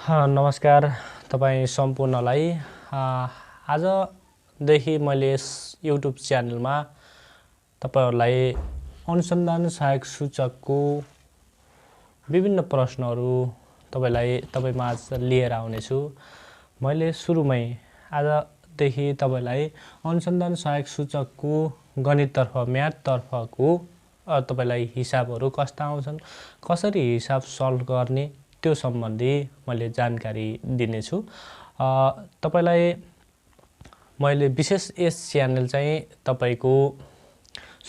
नमस्कार तपाईँ सम्पूर्णलाई आजदेखि मैले युट्युब च्यानलमा तपाईहरुलाई अनुसन्धान सहायक सूचकको विभिन्न प्रश्नहरू तपाईमाझ लिएर आउनेछु। मैले सुरुमै आजदेखि तपाईलाई अनुसन्धान सहायक सूचकको गणिततर्फ म्याथतर्फको तपाईलाई हिसाबहरू कस्ता आउँछन्, कसरी हिसाब सल्भ गर्ने त्यो सम्बन्धी मैले जानकारी दिनेछु। तपाईलाई मैले विशेष यस च्यानल चाहिँ तपाईको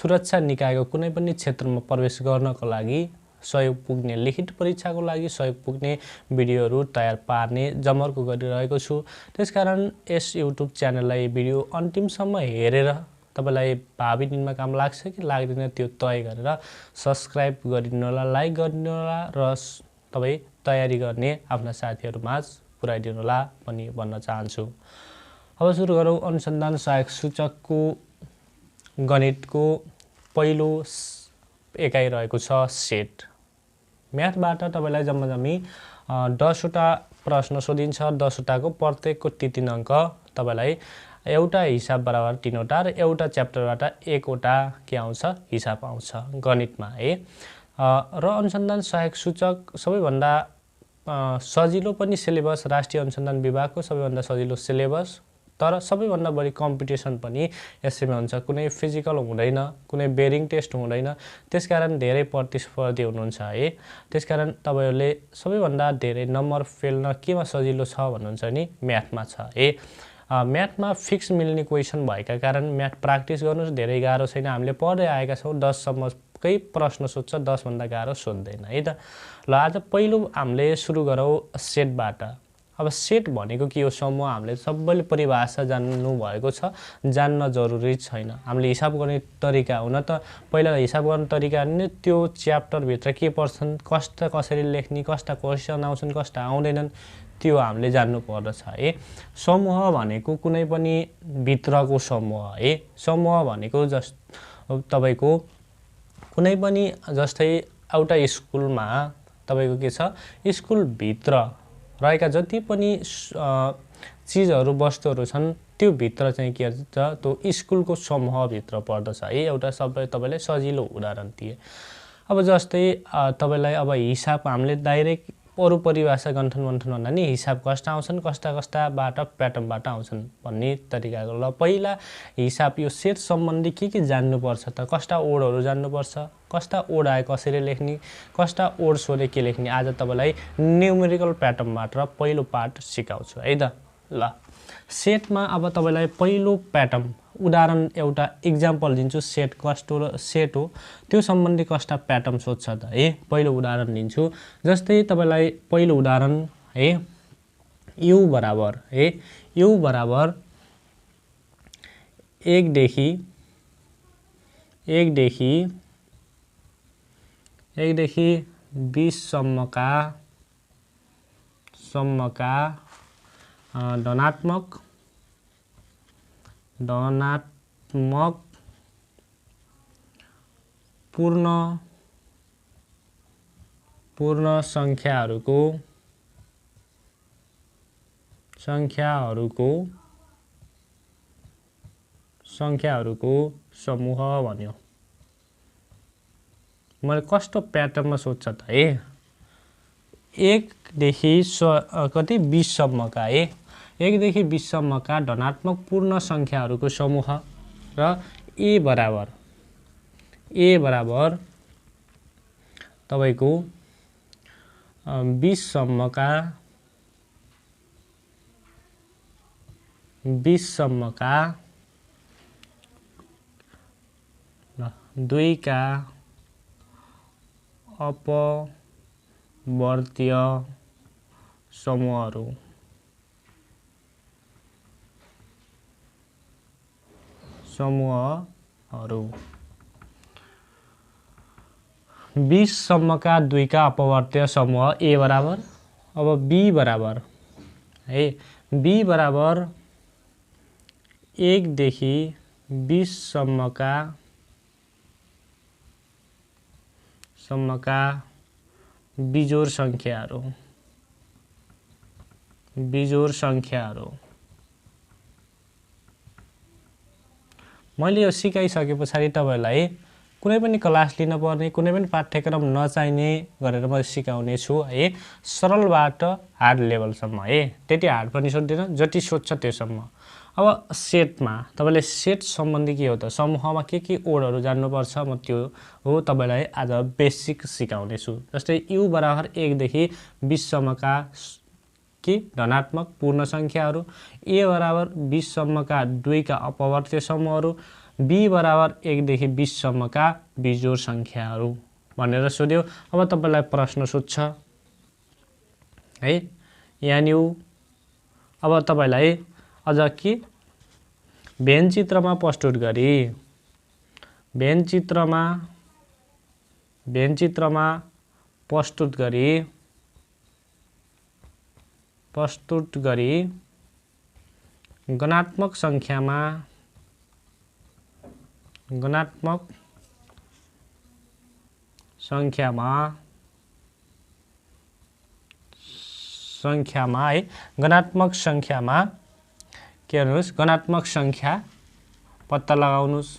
सुरक्षा निकायको कुनै पनि क्षेत्रमा प्रवेश गर्नको लागि सहयोग पुग्ने, लिखित परीक्षाको लागि सहयोग पुग्ने भिडियोहरू तयार पार्ने जमर्को गरिरहेको छु। त्यसकारण यस युट्युब च्यानललाई भिडियो अन्तिमसम्म हेरेर तपाईलाई भावी दिनमा काम लाग्छ कि लाग्दैन त्यो तय गरेर सब्स्क्राइब गरिदिनु होला, लाइक गरिदिनु होला र तपाई तयारी गर्ने आफ्ना साथीहरुमाझ पुर्याइदिनु होला पनि भन्न चाहन्छु। अब सुरु गरौँ। अनुसन्धान सहायक सूचकको गणितको पहिलो एकाइ रहेको छ सेट। म्याथबाट तपाईलाई जम्माजम्मी 10 वटा प्रश्न सोधिन्छ। 10 वटाको प्रत्येकको 3 अंक तपाईलाई एउटा हिसाब बराबर 3 वटा र एउटा च्याप्टरबाट 1 वटा के आउँछ हिसाब आउँछ गणितमा है। र अनुसन्धान सहायक सूचक सबैभन्दा सजिलो पनि सिलेबस, राष्ट्रिय अनुसन्धान विभागको सबैभन्दा सजिलो सिलेबस, तर सबैभन्दा बढी कम्पिटिसन पनि यसैमा हुन्छ। कुनै फिजिकल हुँदैन, कुनै बेरिङ टेस्ट हुँदैन, त्यसकारण धेरै प्रतिस्पर्धी हुनुहुन्छ है। त्यसकारण तपाईहरुले सबैभन्दा धेरै नम्बर फेल्न केमा सजिलो छ भन्नुहुन्छ नि म्याथमा छ है। म्याथमा फिक्स मिल्ने क्वेशन भएका कारण म्याथ प्र्याक्टिस गर्नुस्, धेरै गाह्रो छैन। हामीले पढ्दै आएका छौं 10 सम्मकै प्रश्न सोध्छ, 10 भन्दा गाह्रो सोध्दैन है त। ल आज पहिलो हामीले सुरु गरौँ सेटबाट। अब सेट भनेको के हो समूह, हामीले सबैले परिभाषा जान्नु भएको छ, जान्न जरुरी छैन। हामीले हिसाब गर्ने तरिका हुन त पहिला हिसाब गर्ने तरिका नि त्यो च्याप्टर भित्र के पर्छन्, कस्ता कसरी लेख्ने, कस्ता क्वेशन आउँछन्, कस्ता आउँदैनन् त्यो हामीले जान्नु पर्दछ है। समूह भनेको कुनै पनि भित्रको समूह है। समूह भनेको तपाईको कुनै पनि जस्तै एउटा स्कुलमा तपाईको के छ, स्कुल भित्र रहेका जति पनि चीजहरु वस्तुहरु छन् त्यो भित्र चाहिँ के छ, त्यो स्कुलको समूह भित्र पर्दछ है। एउटा सबै तपाईलाई सजिलो उदाहरण दिए। अब जस्तै तपाईलाई अब हिसाब हामीले डाइरेक्ट अरु परिभाषा गन्ठन भन्दा नि हिसाब कस्ता आउँछन्, कस्ताबाट प्याटर्नबाट आउँछन् भन्ने तरिकाको। ल पहिला हिसाब यो सेट सम्बन्धी के जान्नु पर्छ त, कस्ता ओडहरु जान्नु पर्छ, कस्ता ओड आए कसरी लेख्ने, कस्ता ओड सोधे के लेख्ने। आज तपाईलाई न्यूमेरिकल प्याटर्नबाट पहिलो पार्ट सिकाउँछु है त। ल सेटमा अब तपाईलाई पहिलो प्याटर्न उदाहरण एउटा एक्जाम्पल दिन्छु। सेट कस्तो सेट हो त्यो सम्बन्धी कस्ता प्याटर्न सोध्छ त है। पहिलो उदाहरण लिन्छु। जस्तै तपाईलाई पहिलो उदाहरण है, u बराबर है, u बराबर 1 देखि 20 सम्मका धनात्मक पूर्ण संख्याहरुको समूह भन्यो। मैले कस्तो प्याटर्नमा सोध्छ त है। 1 देखि 20 सम्मका है, 1 देखि 20 सम्मका धनात्मक पूर्ण संख्याहरुको समूह र a बराबर तपाईको 20 सम्मका 2 का अपवर्तीय समूहहरु। 20 सम्मका 2 का अपवर्तीय समूह a बराबर। अब b बराबर है, b बराबर 1 देखि 20 सम्मका बिजोड संख्याहरु। बिजोड सङ्ख्याहरू। मैले यो सिकाइसके पछाडि तपाईहरुलाई कुनै पनि क्लास लिन पर्ने, कुनै पनि पाठ्यक्रम नचाहिने गरेर म सिकाउने छु है, सरलबाट हार्ड लेभलसम्म है। त्यति हार्ड पनि सोध्दैन, जति सोध्छ त्यसम्म। अब सेटमा तपाईले सेट सम्बन्धी के हो त, समूहमा के ओडहरु जान्नुपर्छ, म त्यो हो तपाईलाई आज बेसिक सिकाउने छु। जस्तै u बराबर 1 देखि 20 सम्मका के धनात्मक पूर्ण संख्याहरू, a बराबर 20 सम्मका 2 का अपवर्त्य समूहहरू, b बराबर 1 देखि 20 सम्मका बिजोड संख्याहरू भनेर सोध्यो। अब तपाईलाई प्रश्न सोध्छ है, यानि अब तपाईलाई अझ के व्यञ्चित्रमा प्रस्तुत गरी प्रस्तुत गरी गणात्मक संख्यामा के गर्नुस्, गणात्मक संख्या पत्ता लगाउनुस्।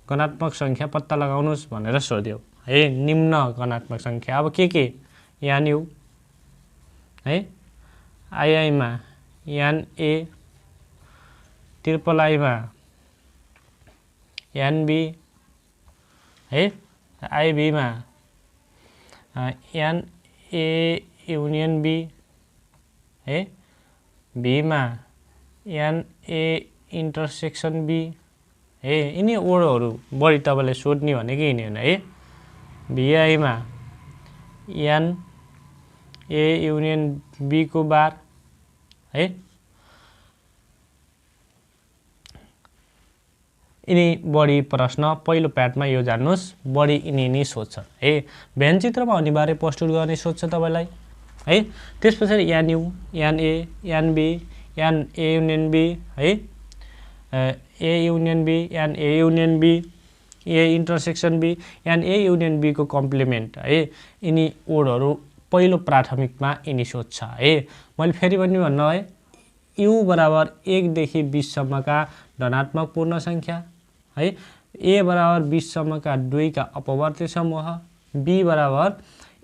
गणात्मक संख्या पत्ता लगाउनुस् भनेर सोध्यो है। निम्न गणात्मक संख्या अब के यान यु है, आई मा यान ए, ट्रिपल आई मा यान बी है, आई बी मा यान ए युनियन बी है, बी मा यान ए इन्टरसेक्सन बी है। यिनी ओडहरु बढी तपाईले सोध्ने भनेको यिनी हुन् है। भिआई मा यान ए युनियन बी को बार है। यिनी बढी प्रश्न पहिलो प्याटमा यो जान्नुस्, बढी यिनी सोध्छ है। व्यञ्चित्रमा अनिवार्य प्रस्तुत गर्ने सोध्छ तपाईलाई है। त्यसपछि यान यु, यान ए, यान बी, यान ए युनियन बी है, ए युनियन बी, यान A union B, A intersection B, यान ए युनियन बी को कम्प्लिमेन्ट है। यिनी ओडहरु पहिलो प्राथमिकमा यिनी सोध्छ है। मैले फेरि पनि भन्नु है, u बराबर 1 देखि 20 सम्मका धनात्मक पूर्ण संख्या है, a बराबर 20 सम्मका 2 का अपवर्त्य समूह, b बराबर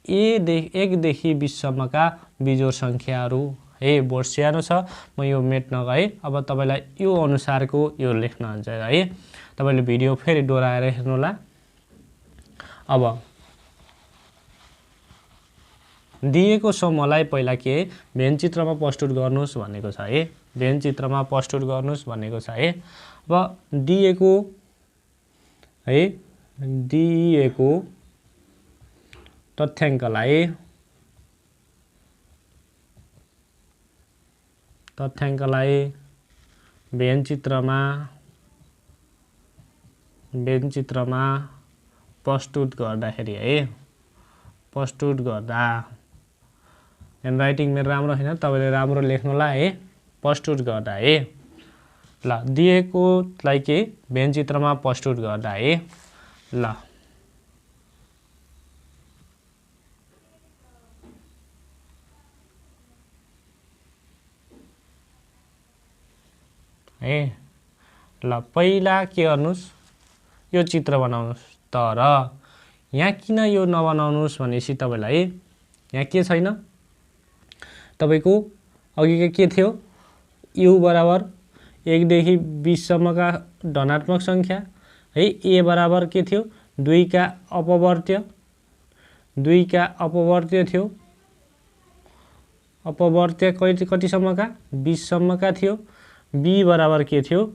1 देखि 20 सम्मका बिजोड संख्याहरू है। बोर्ड सानो छ, म यो मेट्न गए। अब तपाईलाई यो अनुसारको यो लेख्न हुन्छ है। तपाईले भिडियो फेरि दोहोऱ्याएर हेर्नु होला। अब दिएको समूहलाई पहिला के व्यञ्चित्रमा प्रस्तुत गर्नुस् भनेको छ है। व्यञ्चित्रमा प्रस्तुत गर्नुस् भनेको छ है। अब दिएको तथ्याङ्कलाई व्यञ्चित्रमा प्रस्तुत गर्दाखेरि है, प्रस्तुत गर्दा ह्यान्डराइटिङ मेरो राम्रो छैन, तपाईले राम्रो लेख्नुला है। प्रस्तुत गर्दा है, ल दिएकोलाई के व्यञ्चित्रमा प्रस्तुत गर्दा है। ल है, ल पहिला के गर्नुस्, यो चित्र बनाउनुस्। तर यहाँ किन यो नबनाउनुस् भनेपछि तपाईलाई यहाँ के छैन, तपाईको अघि के थियो, u बराबर 1 देखि 20 सम्मका धनात्मक संख्या है। a बराबर के थियो, 2 का अपवर्त्य थियो। अपवर्त्य कति सम्मका, 20 सम्मका थियो। b बराबर के थियो,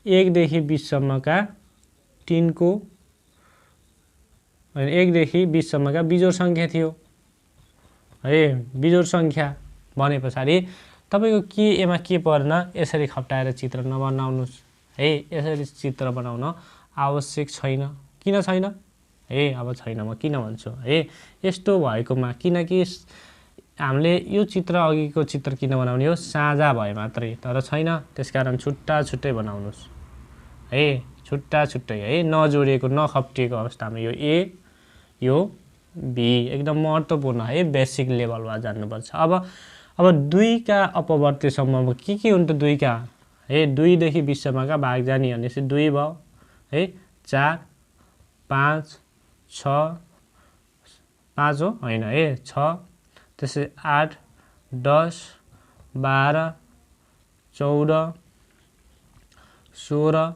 1 देखि 20 सम्मका 3 को 1 देखि 20 सम्मका बिजोड संख्या थियो है। बिजोड संख्या भने पछाडि तपाईको के एमा के पर्न, यसरी खप्टाएर चित्र नबनाउनुस् है। यसरी चित्र बनाउन आवश्यक छैन। किन छैन है, अब छैन म किन भन्छु है, यस्तो भएकोमा। किनकि हामीले यो चित्र अघिको चित्र किन बनाउने हो, साझा भए मात्रै, तर छैन, त्यसकारण छुट्टा छुट्टै बनाउनुस् है। छुट्टा छुट्टै है नजोडिएको नखप्टिएको अवस्थामा यो ए यो बी एकदम महत्त्वपूर्ण है बेसिक लेभलमा जान्नुपर्छ। अब 2 का अपवर्त्यसम्म के हुन् त 2 का है 2 देखि 20 सम्मका भाग जाने भनेपछि 2 भयो है 4 5 6 5 हो हैन है 6 त्यसै 8 10 12 14 16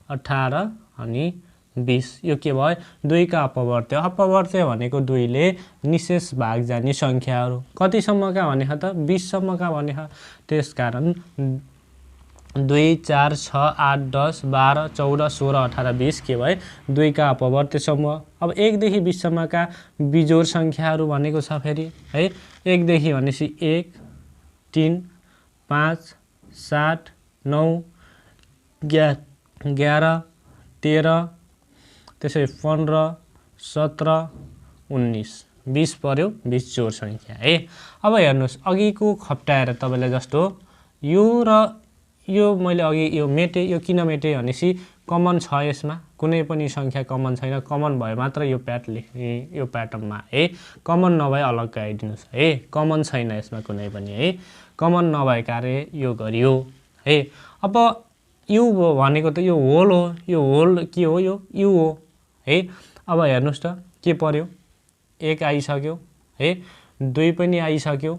18 अनि 20 यो के भयो 2 का अपवर्त्य। अपवर्त्य भनेको 2 ले निशेष भाग जाने संख्याहरू कतिसम्मका भने त 20 सम्मका भने त्यसकारण 2 4 6 8 10 12 14 16 18 20 के भए 2 का अपवर्त्यसम्म। अब 1 देखि 20 सम्मका बिजोड संख्याहरू भनेको छ फेरि है 1 देखि भनेपछि 1 3 5 7 9 11 13 त्यसै 15 17 19 20 पर्यो 20 जोड संख्या है। अब हेर्नुस् अघिको खप्टाएर तपाईलाई जस्तो यो र यो मैले अघि यो मेटे यो किन मेटे भनेपछि कमन छ यसमा कुनै पनि संख्या कमन छैन कमन भए मात्र यो प्याट लेख्ने यो प्याटर्नमा है कमन नभए अलग गाइदिनुस् है कमन छैन यसमा कुनै पनि है कमन नभएकाले यो गरियो है। अब यु भनेको त यो होल हो यो होल के हो यो यु हो है। अब हेर्नुस् त के पर्यो 1 आइसक्यो है 2 पनि आइसक्यो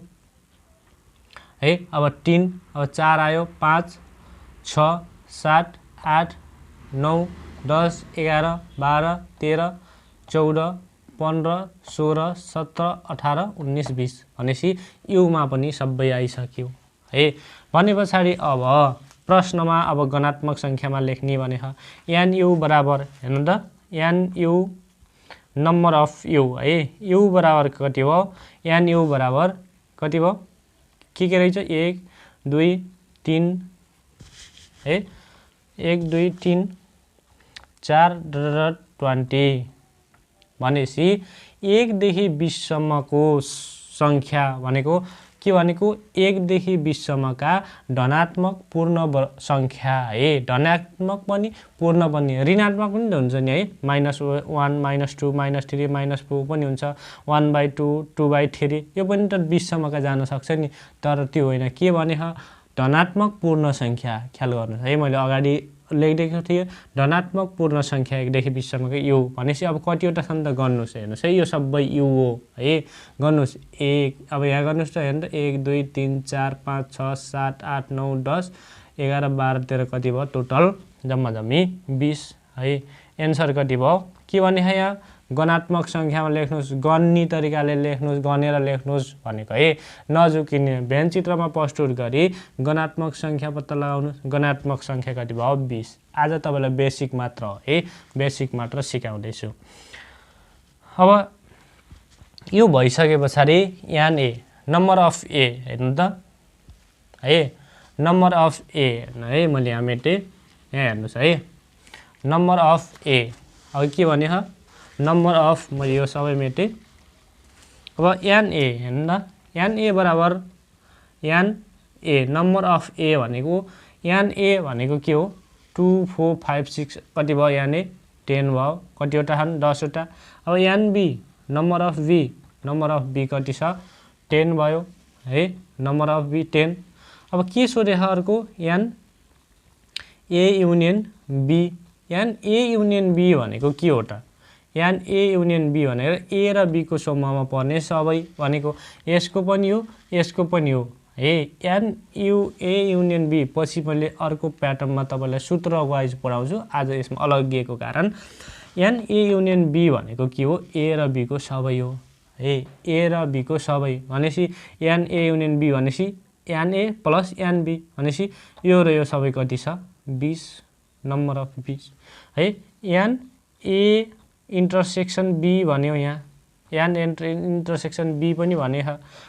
है अब 3 अब 4 आयो 5 6 7 8 9 10 11 12 13 14 15 16 17 18 19 20 भनेपछि युमा पनि सबै आइसक्यो है। भने पछाडि अब प्रश्नमा अब गणात्मक संख्यामा लेख्ने भने एन यु बराबर हेर्नु त N U number of U है यु बराबर कति हो एन यु बराबर कति भयो के रहेछ 1 2 3 है 1 2 3 4 20 भनेपछि 1 देखि 20 सम्मको संख्या भनेको के भनेको 1 देखि 20 सम्मका धनात्मक पूर्ण संख्या है धनात्मक पनि पूर्ण पनि ऋणात्मक पनि हुन्छ नि है -1 -2 -3 -4 पनि हुन्छ 1/2 2/3 यो पनि त 20 सम्मका जान सक्छ नि तर त्यो होइन के भने धनात्मक पूर्ण संख्या ख्याल गर्नुस् है मैले अगाडि लेखिदिएको थिएँ धनात्मक पूर्ण संख्या 1 देखि 20 सम्मको यु भनेपछि अब कतिवटा छन् त गर्नुस् हेर्नुस् है यो सबै यु हो है गर्नुस् 1 अब यहाँ गर्नुस् त हेर्नु त 1 2 3 4 5 6 7 8 9 10 11 12 13 कति भयो टोटल जम्मा जम्मी 20 है एन्सर कति भयो के भने यहाँ गणात्मक संख्यामा लेख्नुस् गन्ने तरिकाले लेख्नुस् गनेर लेख्नुस् भनेको है नझुकिने व्यञ्चित्रमा प्रस्तुत गरी गणात्मक संख्या पत्ता लगाउनुस् गणात्मक संख्या कति भयो 20 आज तपाईलाई बेसिक मात्र हो है बेसिक मात्र सिकाउँदैछु। अब यो भइसके पछाडि एन ए नम्बर अफ ए हेर्नु त है नम्बर अफ ए है मैले यहाँ मेटे यहाँ हेर्नुस् है नम्बर अफ ए अब के भने नम्बर अफ मैले यो सबै मेटे। अब एन ए हेर्नु न एन ए बराबर एन ए नम्बर अफ ए भनेको एन ए भनेको के हो 2 4 5 6 कति भयो एन ए 10 भयो कतिवटा छन् 10 वटा। अब N B number of B कति छ 10 भयो है नम्बर अफ बी 10। अब के सोधे अर्को N A union B an A union B भनेको के हो त एन ए युनियन बी भनेर ए र बी को समूहमा पर्ने सबै भनेको यसको पनि हो यसको पनि हो है N U A union B पछि मैले अर्को प्याटर्नमा तपाईलाई सूत्र वाइज पढाउँछु आज यसमा अलग दिएको कारण एन ए युनियन बी भनेको के हो ए र बी को सबै हो है ए र बी को सबै भनेपछि एन ए युनियन बी भनेपछि N A plus N B भनेपछि यो र यो सबै कति छ 20 नम्बर अफ 20 है एन ए इन्टरसेक्सन बी भन्यो यहाँ एन इन्टरसेक्सन बी पनि भने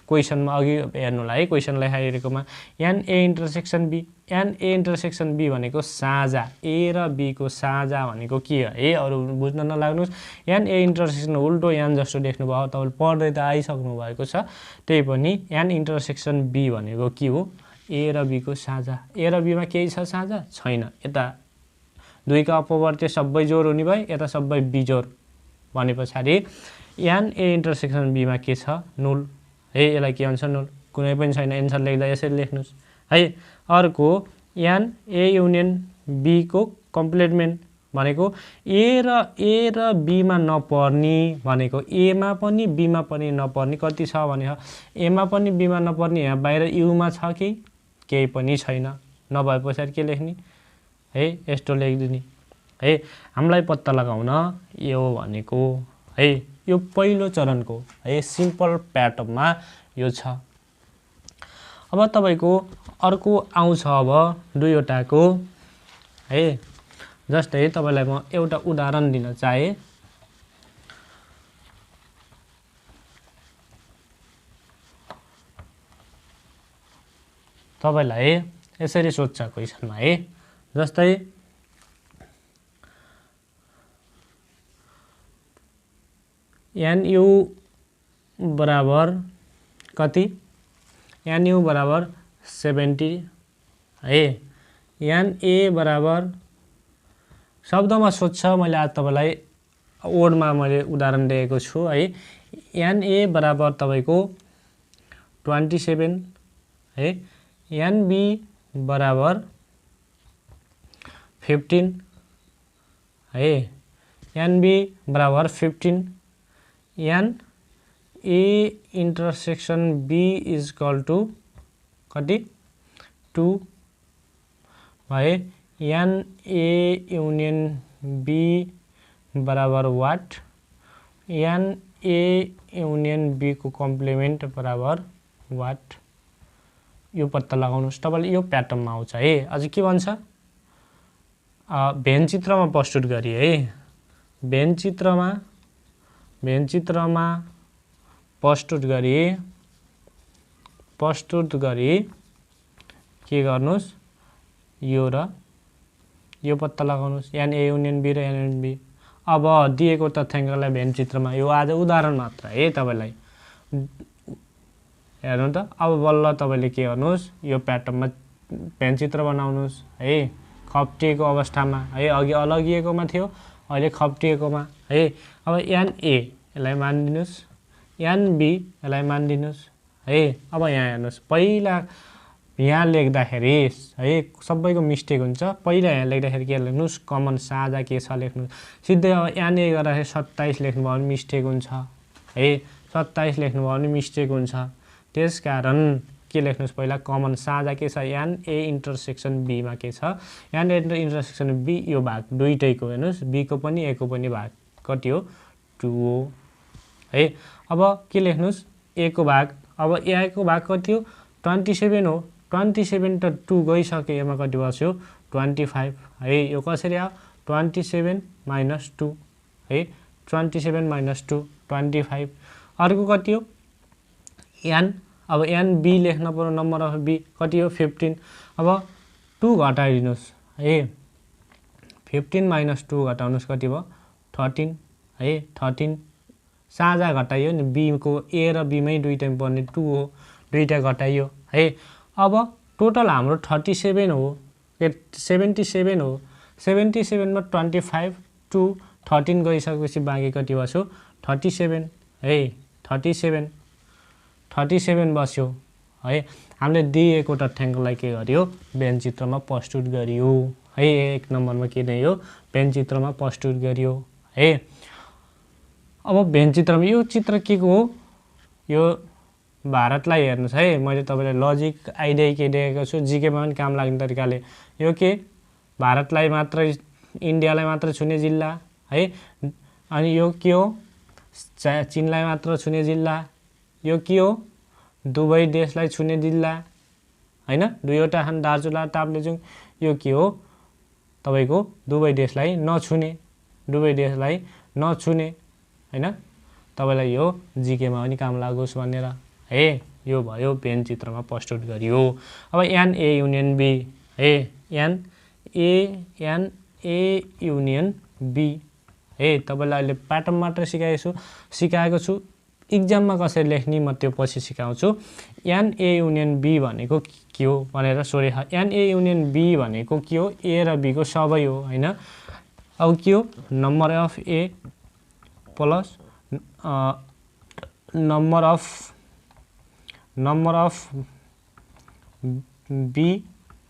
क्वेसनमा अघि हेर्नुलाई है क्वेसन लेखाइरहेकोमा n A intersection B an A intersection B भनेको साझा ए र बी को साझा भनेको के हो है अरु बुझ्न नलाग्नुस् एन ए इन्टरसेक्सन उल्टो एन जस्तो लेख्नु भयो तपाईले पढ्दै त आइसक्नु भएको छ त्यही पनि एन इन्टरसेक्सन बी भनेको के हो ए र बी को साझा ए र बी मा केही छ साझा छैन यता 2 का अपवर्त्य सबै जोड हुने भयो, यता सबै बिजोड भनेपछि एन ए इन्टरसेक्सन बी मा के छ 0 है। यसलाई के भन्छ 0, कुनै पनि छैन। एन्सर लेख्दा यसरी लेख्नुस् है। अर्को एन ए युनियन बी को कम्प्लिमेन्ट भनेको ए र बी मा नपर्ने भनेको ए मा पनि बी मा पनि नपर्ने कति छ भने ए मा पनि बी मा नपर्ने यहाँ बाहिर यु मा छ कि केही पनि छैन, नभए पछाडि के लेख्ने है, यस्तो लेखिदिने है। हामीलाई पत्ता लगाउन यो भनेको है यो पहिलो चरणको है सिम्पल प्याटर्नमा यो छ। अब तपाईको अर्को आउँछ अब 2 वटाको है। जस्तै तपाईलाई म एउटा उदाहरण दिन चाहे। तपाईलाई यसरी सोध्छ क्वेशनमा है। जस्तै एनयु बराबर कति, एनयु बराबर 70 है। एनए बराबर शब्दमा सोध्छ, मैले आज तपाईलाई वर्डमा मैले उदाहरण दिएको छु है। एनए बराबर तपाईको 27 है। एनबी बराबर 15 है। एनबी बराबर 15। N A intersection B is equal to कति 2 है। एन ए युनियन बी बराबर what, N A union B को कम्प्लिमेन्ट बराबर वाट। यो पत्ता लगाउनुस्। तपाईले यो प्याटर्नमा आउँछ है। अझ के भन्छ भेन चित्रमा प्रस्तुत गरी है। भेन चित्रमा प्रस्तुत गरी के गर्नुस् यो र यो पत्ता लगाउनुस् एन ए युनियन बी र एन युनियन बी। अब दिएको तथ्याङ्कलाई भेन चित्रमा यो आज उदाहरण मात्र है तपाईलाई हेर्नु त। अब बल्ल तपाईले के गर्नुस् यो प्याटर्नमा भेन चित्र बनाउनुस् है। खप्टिएको अवस्थामा है, अघि अलगिएकोमा थियो अहिले खप्टिएकोमा है। अब एन ए यसलाई मानिदिनुस्, एन बी यसलाई मानिदिनुस् है। अब यहाँ हेर्नुस् पहिला यहाँ लेख्दाखेरि है सबैको मिस्टेक हुन्छ। पहिला यहाँ लेख्दाखेरि के लेख्नुस् कमन साझा के छ लेख्नुस्। सिधै अब एन ए गर्दाखेरि 27 लेख्नुभयो भने मिस्टेक हुन्छ है। 27 लेख्नुभयो भने मिस्टेक हुन्छ। त्यसकारण के लेख्नुस् पहिला कमन साझा के छ एन ए इन्टरसेक्सन बी मा के छ। एन ए इन्टरसेक्सन बी यो भाग दुईटैको हेर्नुस् बी को पनि ए को पनि भाग कति हो 2 हो है। अब के लेख्नुस् ए को भाग, अब ए को भाग कति हो 27 हो। 27 त 2 गइसक्यो, यसमा कति बस्यो 25 है। यो कसरी आयो 27 माइनस 2 है। 27 माइनस 2 25। अर्को कति हो एन, अब एन बी लेख्न पर्यो नम्बर अफ बी कति हो 15। अब 2 घटाइदिनुस् है। 15 माइनस 2 घटाउनुस् कति भयो 13 है। 13 साझा घटाइयो नि बी को ए र बी मै दुईटै पर्ने 2 हो, दुईटा घटाइयो है। अब टोटल हाम्रो 37 हो 77 हो। 77 मा 25 2 13 गइसकेपछि बाँकी कति बस्यो 37 है। 37 बस्यो है। हामीले दिएको तथ्याङ्कलाई के गर्यो भेन चित्रमा प्रस्तुत गरियो है। 1 नम्बरमा के नै हो भेन चित्रमा प्रस्तुत गरियो है। अब भेन चित्रमा यो चित्र के को हो यो भारतलाई हेर्नुस् है। मैले तपाईलाई लजिक आइडिया के दिएको छु जीकेमा पनि काम लाग्ने तरिकाले। यो के भारतलाई मात्र इन्डियालाई मात्र छुने जिल्ला है। अनि यो के हो चीनलाई मात्र छुने जिल्ला। यो के हो दुबई देशलाई छुने जिल्ला हैन। दुईवटा छन् दार्चुला ताप्लेजुङ। यो के हो तपाईको दुबई देशलाई नछुने हैन। तपाईलाई यो जीकेमा पनि काम लागोस् भनेर है। यो भयो भेन चित्रमा प्रस्तुत गरियो। अब एन ए युनियन बी है। एन ए युनियन बी है। तपाईलाई अहिले प्याटर्न मात्र सिकाएको छु इक्जाममा कसरी लेख्ने म त्यो पछि सिकाउँछु। एन ए युनियन बी भनेको के हो भनेर सोधे। एन ए युनियन बी भनेको के हो? ए र बी को सबै हो हैन। अब के हो? Number of A plus number of B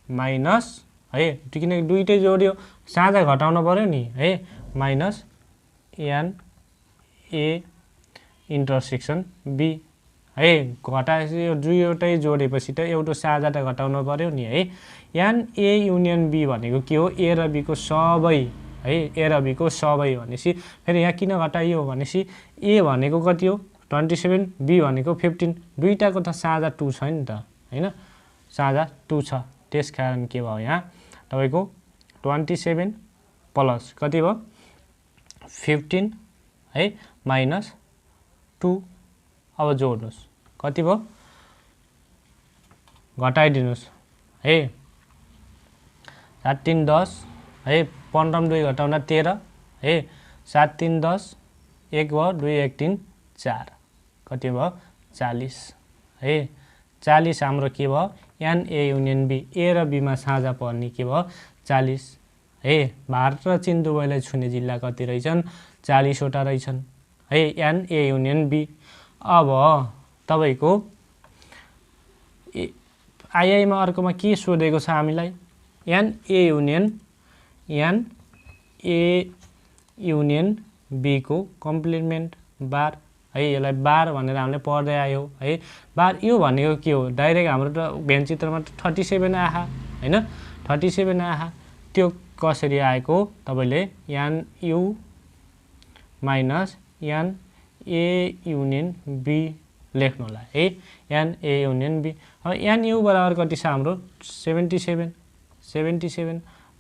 minus है, किनकि दुईटै जोड्यो साझा घटाउन पर्यो नि है, minus N A intersection B है। घटाएपछि यो दुईवटै जोडेपछि त एउटा साझा त घटाउन पर्यो नि है। एन ए युनियन बी भनेको के हो? ए र बी को सबै है, ए र बी को सबै भनेपछि फेरि यहाँ किन घटाइयो भनेपछि ए भनेको कति हो? 27, बी भनेको 15, दुईटाको त साझा 2 छ नि त हैन, साझा 2 छ। त्यसकारण के भयो यहाँ तपाईको 27 प्लस कति भयो? 15 है, माइनस 2। अब जोड्नुस् कति भयो? घटाइदिनुस् है, 7 3 10 है, 15 में 2 घटाउँदा 13 है, 7 3 10, 1 भयो, 2 1 3 4, कति भयो? 40 है। 40 हाम्रो के भयो? एन ए युनियन बी, ए र बी मा साझा पर्ने के भयो? 40 है। भारत र चीन दुवैलाई छुने जिल्ला कति रहेछन्? 40 वटा रहेछन् है, एन ए युनियन बी। अब तपाईको आइआई मा अर्कोमा के सोधेको छ हामीलाई? एन ए युनियन बी को कम्प्लिमेन्ट बार है, यसलाई बार भनेर हामीले पढ्दै आयो है। बार यो भनेको के हो? डाइरेक्ट हाम्रो त व्यञ्चित्रमा 37 आहा हैन, 37 आहा। त्यो कसरी आएको? तपाईले N U minus N A union B लेख्नु होला है, एन ए युनियन बी। अब एन यु बराबर कति छ हाम्रो? 77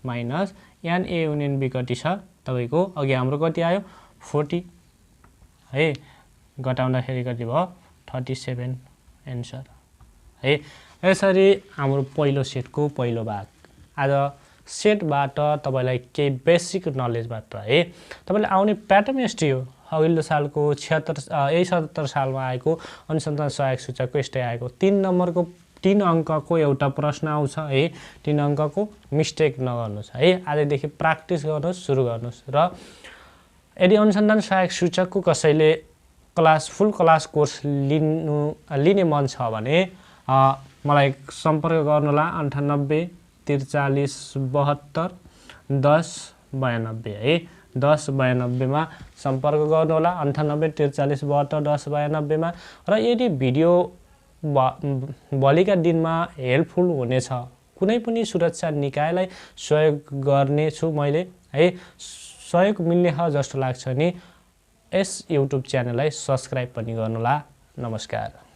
minus N A union B कति छ तपाईको? अघि हाम्रो कति आयो? 40 है, घटाउँदाखेरि कति भयो? 37 एन्सर है। यसरी हाम्रो पहिलो सेटको पहिलो भाग। आज सेटबाट तपाईलाई केही बेसिक नलेजबाट है तपाईले आउने प्याटर्न यस्तै हो। अघिल्लो सालको 77 सालमा आएको अनुसन्धान सहायक सूचकको यस्तै आएको। 3 नम्बरको 3 अङ्कको एउटा प्रश्न आउँछ है, 3 अङ्कको मिस्टेक नगर्नुस् है। आजदेखि प्र्याक्टिस गर्नुस्, सुरु गर्नुस्। र यदि अनुसन्धान सहायक सूचकको कसैले फुल क्लास कोर्स लिने मन छ भने मलाई सम्पर्क गर्नुहोला 98 43 72 10 92 है, 10 92 मा सम्पर्क गर्नुहोला 98 43 72 10 92 मा। र यदि भिडियो भोलिका दिनमा हेल्पफुल हुनेछ, कुनै पनि सुरक्षा निकायलाई सहयोग गर्नेछु मैले है, सहयोग मिल्ने हो जस्तो लाग्छ नि यस युट्युब च्यानललाई सब्स्क्राइब पनि गर्नुहोला। नमस्कार।